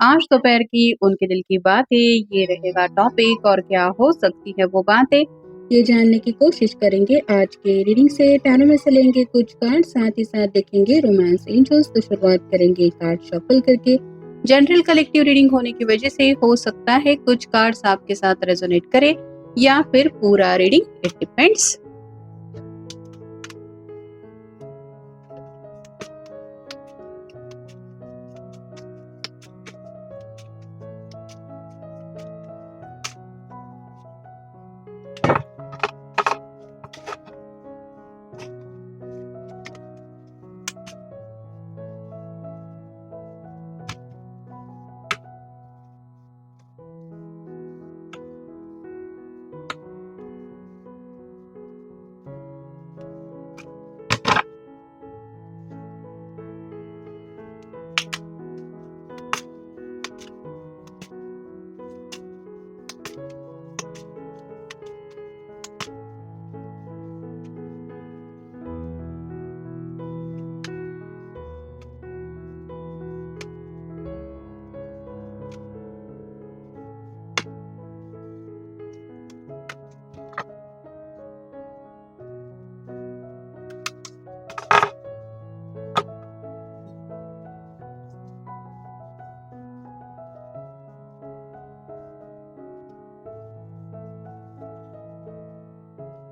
आज दोपहर की उनके दिल की बातें, ये रहेगा टॉपिक और क्या हो सकती है वो बातें, ये जानने की कोशिश करेंगे आज के रीडिंग से। टैरो में से लेंगे कुछ कार्ड, साथ ही साथ देखेंगे रोमांस एंजल्स। तो शुरुआत करेंगे कार्ड शफल करके। जनरल कलेक्टिव रीडिंग होने की वजह से हो सकता है कुछ कार्ड्स आपके साथ रेजोनेट करे या फिर पूरा रीडिंग, इट डिपेंड्स।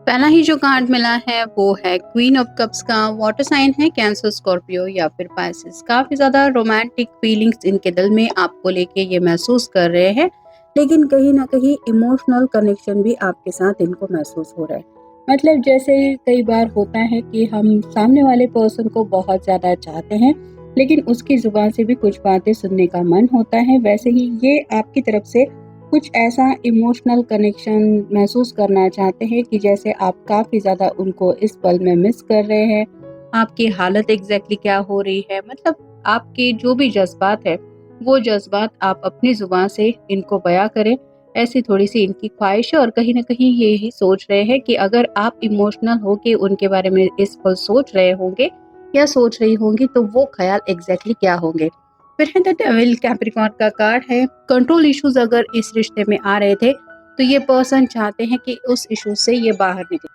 पहला ही जो कार्ड मिला है वो है क्वीन ऑफ कप्स का। वाटर साइन है, कैंसर, स्कॉर्पियो या फिर पाइसेस। काफी ज्यादा रोमांटिक फीलिंग्स इनके दिल में आपको लेके ये महसूस कर रहे हैं, लेकिन कहीं ना कहीं इमोशनल कनेक्शन भी आपके साथ इनको महसूस हो रहा है। मतलब जैसे कई बार होता है कि हम सामने वाले पर्सन को बहुत ज्यादा चाहते हैं, लेकिन उसकी जुबान से भी कुछ बातें सुनने का मन होता है, वैसे ही ये आपकी तरफ से कुछ ऐसा इमोशनल कनेक्शन महसूस करना चाहते हैं कि जैसे आप काफी ज्यादा उनको इस पल में मिस कर रहे हैं। आपकी हालत एग्जैक्टली क्या हो रही है, मतलब आपके जो भी जज्बात है वो जज्बात आप अपनी जुबान से इनको बयां करें, ऐसी थोड़ी सी इनकी ख्वाहिश है। और कहीं ना कहीं ये ही सोच रहे हैं कि अगर आप इमोशनल होके उनके बारे में इस पल सोच रहे होंगे या सोच रही होंगी तो वो ख्याल एग्जैक्टली क्या होंगे। फिर है द डेविल, कैप्रिकॉर्न का कार्ड है। कंट्रोल इश्यूज अगर इस रिश्ते में आ रहे थे तो ये पर्सन चाहते हैं कि उस इशू से ये बाहर निकले।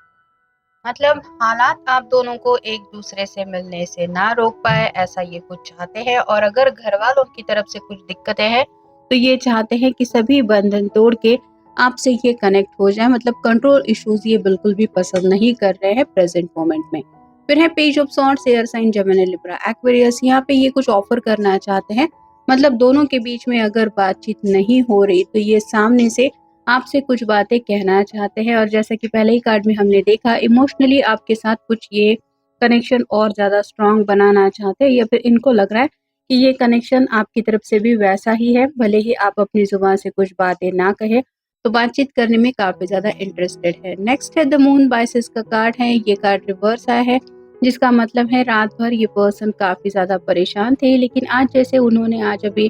मतलब हालात आप दोनों को एक दूसरे से मिलने से ना रोक पाए, ऐसा ये कुछ चाहते हैं। और अगर घर वालों की तरफ से कुछ दिक्कतें हैं तो ये चाहते हैं कि सभी बंधन तोड़ के आपसे ये कनेक्ट हो जाए। मतलब कंट्रोल इश्यूज ये बिल्कुल भी पसंद नहीं कर रहे हैं प्रेजेंट मोमेंट में। फिर है page of swords, air sign Gemini, Libra, Aquarius. यहाँ पे ये कुछ ऑफर करना चाहते हैं। मतलब दोनों के बीच में अगर बातचीत नहीं हो रही तो ये सामने से आपसे कुछ बातें कहना चाहते हैं। और जैसा कि पहले ही कार्ड में हमने देखा, इमोशनली आपके साथ कुछ ये कनेक्शन और ज्यादा स्ट्रांग बनाना चाहते हैं, या फिर इनको लग रहा है कि ये कनेक्शन आपकी तरफ से भी वैसा ही है। भले ही आप अपनी जुबान से कुछ बातें ना कहे तो बातचीत करने में काफी ज्यादा इंटरेस्टेड है। नेक्स्ट है द मून, बाइसेस का कार्ड है। ये कार्ड रिवर्स आया है, जिसका मतलब है रात भर ये पर्सन काफी ज्यादा परेशान थे, लेकिन आज जैसे उन्होंने आज अभी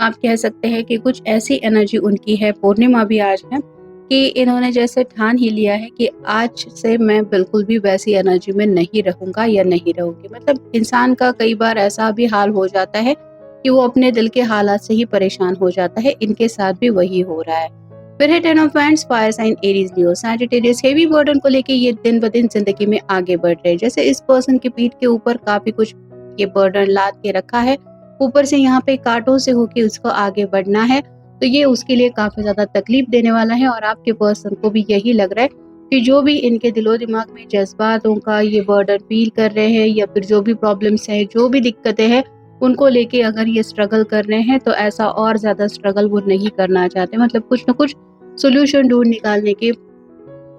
आप कह सकते हैं कि कुछ ऐसी एनर्जी उनकी है, पूर्णिमा भी आज है, कि इन्होंने जैसे ठान ही लिया है कि आज से मैं बिल्कुल भी वैसी एनर्जी में नहीं रहूंगा या नहीं रहूंगी। मतलब इंसान का कई बार ऐसा भी हाल हो जाता है कि वो अपने दिल के हालात से ही परेशान हो जाता है। इनके साथ भी वही हो रहा है। फिर है ten of wands, fire sign, Aries, Leo, Sagittarius. Heavy burden को लेके ये दिन ब दिन जिंदगी में आगे बढ़ रहे हैं। जैसे इस पर्सन की पीठ के ऊपर काफी कुछ ये बर्डन लाद के रखा है, ऊपर से यहाँ पे कांटों से होके उसको आगे बढ़ना है, तो ये उसके लिए काफी ज्यादा तकलीफ देने वाला है। और आपके पर्सन को भी यही लग रहा है कि जो भी इनके दिलो दिमाग में जज्बातों का ये बर्डन फील कर रहे हैं, या फिर जो भी प्रॉब्लम्स है, जो भी दिक्कतें हैं, उनको लेके अगर ये स्ट्रगल कर रहे हैं तो ऐसा और ज्यादा स्ट्रगल वो नहीं करना चाहते। मतलब कुछ ना कुछ सोल्यूशन ढूंढ निकालने के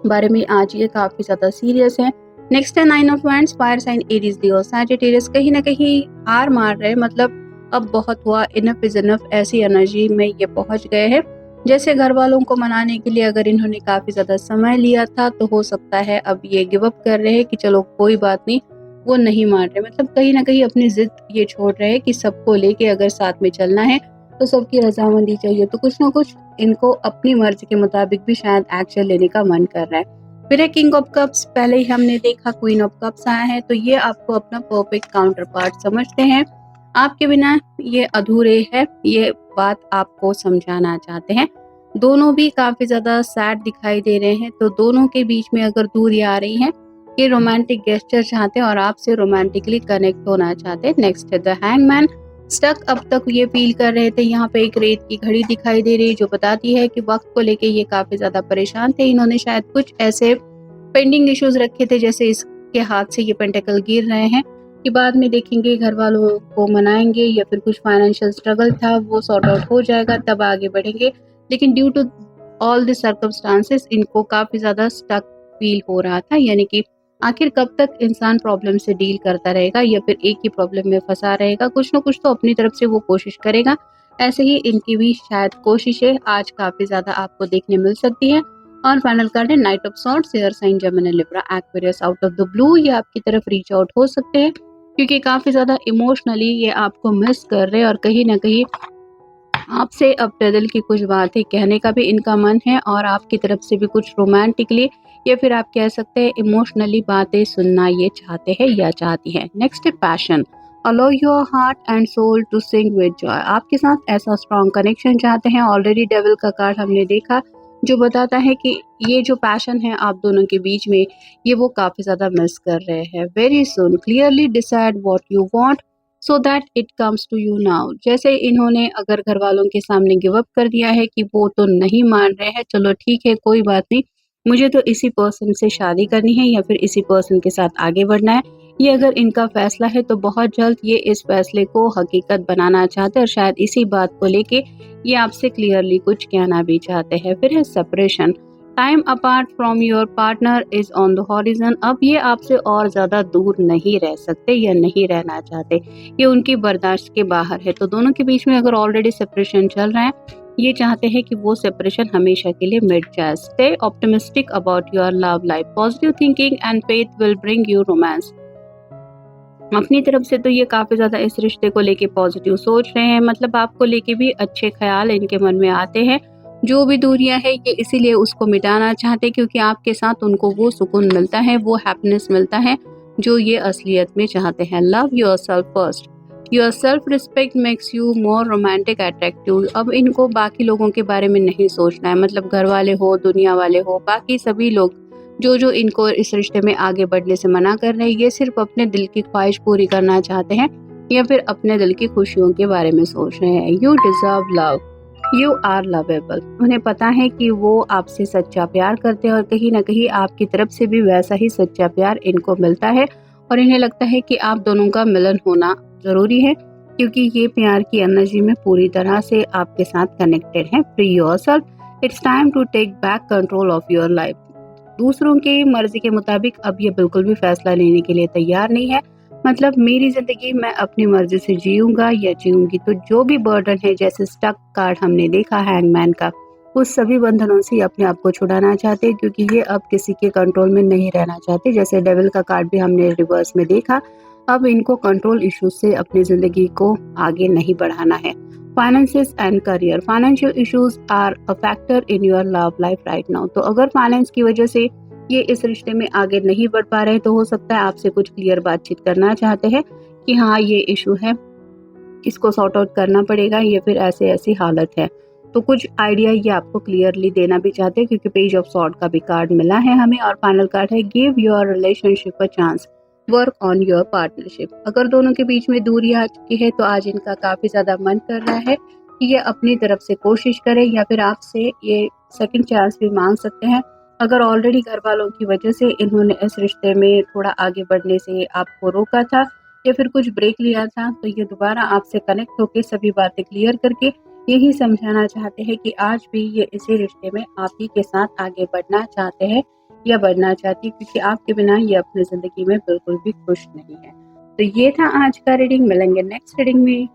बारे में आज ये काफी ज्यादा सीरियस है। नेक्स्ट है nine of wands, fire sign, Aries, Leo, Sagittarius. कहीं ना कहीं हार मार रहे, मतलब अब बहुत हुआ, इनफ इज इनफ, ऐसी एनर्जी में ये पहुंच गए हैं। जैसे घर वालों को मनाने के लिए अगर इन्होंने काफी ज्यादा समय लिया था तो हो सकता है अब ये गिव अप कर रहे हैं कि चलो कोई बात नहीं, वो नहीं मान रहे। मतलब कहीं ना कहीं अपनी जिद ये छोड़ रहे हैं कि सबको लेके अगर साथ में चलना है तो सबकी रजामंदी चाहिए। तो कुछ ना कुछ इनको अपनी मर्जी के मुताबिक भी शायद एक्शन लेने का मन कर रहा है। फिर है किंग ऑफ कप्स, पहले ही हमने देखा क्वीन ऑफ कप्स आया है, तो ये आपको अपना परफेक्ट काउंटर पार्ट समझते हैं। आपके बिना ये अधूरे है, ये बात आपको समझाना चाहते हैं। दोनों भी काफ़ी ज़्यादा सैड दिखाई दे रहे हैं, तो दोनों के बीच में अगर दूरी आ रही है, ये रोमांटिक गेस्चर चाहते हैं और आपसे रोमांटिकली कनेक्ट होना चाहते हैं। नेक्स्ट है द हैंगमैन। स्टक अब तक ये फील कर रहे थे, यहाँ पे एक रेत की घड़ी दिखाई दे रही है जो बताती है कि वक्त को लेके ये काफ़ी ज़्यादा परेशान थे। इन्होंने शायद कुछ ऐसे पेंडिंग इश्यूज रखे थे, जैसे इसके हाथ से ये पेंटिकल गिर रहे हैं कि बाद में देखेंगे, घर वालों को मनाएंगे या फिर कुछ फाइनेंशियल स्ट्रगल था वो सॉर्ट आउट हो जाएगा तब आगे बढ़ेंगे। लेकिन due to all the circumstances इनको काफ़ी ज़्यादा स्टक फील हो रहा था, यानी कि आखिर कब तक इंसान प्रॉब्लम से डील करता रहेगा या फिर एक ही प्रॉब्लम में फंसा रहेगा। कुछ ना कुछ तो अपनी तरफ से वो कोशिश करेगा। ऐसे ही इनकी भी शायद कोशिशें आज काफ़ी ज़्यादा आपको देखने मिल सकती है। और फाइनल कार्ड है knight of swords. Air sign Gemini Libra Aquarius. Out of the blue ये आपकी तरफ रीच आउट हो सकते हैं क्योंकि काफ़ी ज़्यादा इमोशनली ये आपको मिस कर रहे हैं और कहीं ना कहीं आपसे अपने दिल की कुछ बातें कहने का भी इनका मन है और आपकी तरफ से भी कुछ रोमांटिकली या फिर आप कह सकते हैं इमोशनली बातें सुनना ये चाहते हैं या चाहती हैं। नेक्स्ट है passion. Allow your heart and soul to sing with joy. आपके साथ ऐसा स्ट्रॉन्ग कनेक्शन चाहते हैं। ऑलरेडी डेविल का कार्ड हमने देखा जो बताता है कि ये जो पैशन है आप दोनों के बीच में, ये वो काफ़ी ज़्यादा मिस कर रहे हैं। Very soon clearly decide what you want so that it comes to you now. जैसे इन्होंने अगर घर वालों के सामने गिव अप कर दिया है कि वो तो नहीं मान रहे हैं, चलो ठीक है कोई बात नहीं, मुझे तो इसी पर्सन से शादी करनी है या फिर इसी पर्सन के साथ आगे बढ़ना है, ये अगर इनका फैसला है तो बहुत जल्द ये इस फैसले को हकीकत बनाना चाहते हैं और शायद इसी बात को लेके ये आपसे क्लियरली कुछ कहना भी चाहते हैं। फिर है separation. Time apart from your partner is on the horizon. अब ये आपसे और ज्यादा दूर नहीं रह सकते या नहीं रहना चाहते, ये उनकी बर्दाश्त के बाहर है। तो दोनों के बीच में अगर ऑलरेडी सेपरेशन चल रहा है, ये चाहते हैं कि वो सेपरेशन हमेशा के लिए मिट जाए। Stay optimistic about your love life. Positive thinking and faith will bring you romance. अपनी तरफ से तो ये काफी ज्यादा इस रिश्ते को लेके पॉजिटिव सोच रहे हैं, मतलब आपको लेके भी अच्छे ख्याल इनके मन में आते हैं। जो भी दूरियां है ये इसीलिए उसको मिटाना चाहते हैं क्योंकि आपके साथ उनको वो सुकून मिलता है, वो हैप्पीनेस मिलता है जो ये असलियत में चाहते हैं। Love yourself first. Your self respect makes you more romantic attractive. अब इनको बाकी लोगों के बारे में नहीं सोचना है, मतलब घर वाले हो, दुनिया वाले हो, बाकी सभी लोग जो इनको इस रिश्ते में आगे बढ़ने से मना कर रहे हैं, ये सिर्फ अपने दिल की ख्वाहिश पूरी करना चाहते हैं या फिर अपने दिल की खुशियों के बारे में सोच रहे हैं। You deserve love, you are lovable. उन्हें पता है कि वो आपसे सच्चा प्यार करते हैं और कहीं ना कहीं आपकी तरफ से भी वैसा ही सच्चा प्यार इनको मिलता है और इन्हें लगता है कि आप दोनों का मिलन होना जरूरी है क्योंकि ये प्यार की एनर्जी में पूरी तरह से आपके साथ कनेक्टेड है। Free yourself. It's time to take back control of your life. दूसरों की मर्जी के मुताबिक अब ये बिल्कुल भी फैसला लेने के लिए तैयार नहीं है, मतलब मेरी जिंदगी मैं अपनी मर्जी से जीऊंगा या जीऊंगी। तो जो भी बर्डन है, जैसे स्टक कार्ड हमने देखा हैंगमैन का, उस सभी बंधनों से अपने आप को छुड़ाना चाहते हैं क्योंकि ये अब किसी के कंट्रोल में नहीं रहना चाहते। जैसे डेविल का कार्ड भी हमने रिवर्स में देखा, अब इनको कंट्रोल इश्यूज से अपनी जिंदगी को आगे नहीं बढ़ाना है। Finances and career. Financial issues are a factor in your love life right now. तो अगर फाइनेंस की वजह से ये इस रिश्ते में आगे नहीं बढ़ पा रहे तो हो सकता है आपसे कुछ क्लियर बातचीत करना चाहते हैं कि हाँ ये इशू है, इसको सॉर्ट आउट करना पड़ेगा या फिर ऐसे ऐसी हालत है। तो कुछ आइडिया ये आपको क्लियरली देना भी चाहते हैं क्योंकि पेज ऑफ सॉर्ड का भी कार्ड मिला है हमें और फाइनल कार्ड है give your relationship a chance, work on your partnership. अगर दोनों के बीच में दूरी आ चुकी है तो आज इनका काफी ज्यादा मन कर रहा है कि ये अपनी तरफ से कोशिश करे या फिर आपसे ये सेकंड चांस भी मांग सकते हैं। अगर ऑलरेडी घर वालों की वजह से इन्होंने इस रिश्ते में थोड़ा आगे बढ़ने से आपको रोका था या फिर कुछ ब्रेक लिया था, तो ये दोबारा आपसे कनेक्ट होकर सभी बातें क्लियर करके यही समझाना चाहते हैं कि आज भी ये इसी रिश्ते में आप ही के साथ आगे बढ़ना चाहते हैं या बढ़ना चाहती है क्योंकि आपके बिना ये अपनी जिंदगी में बिल्कुल भी खुश नहीं है। तो ये था आज का रीडिंग। मिलेंगे नेक्स्ट रीडिंग में।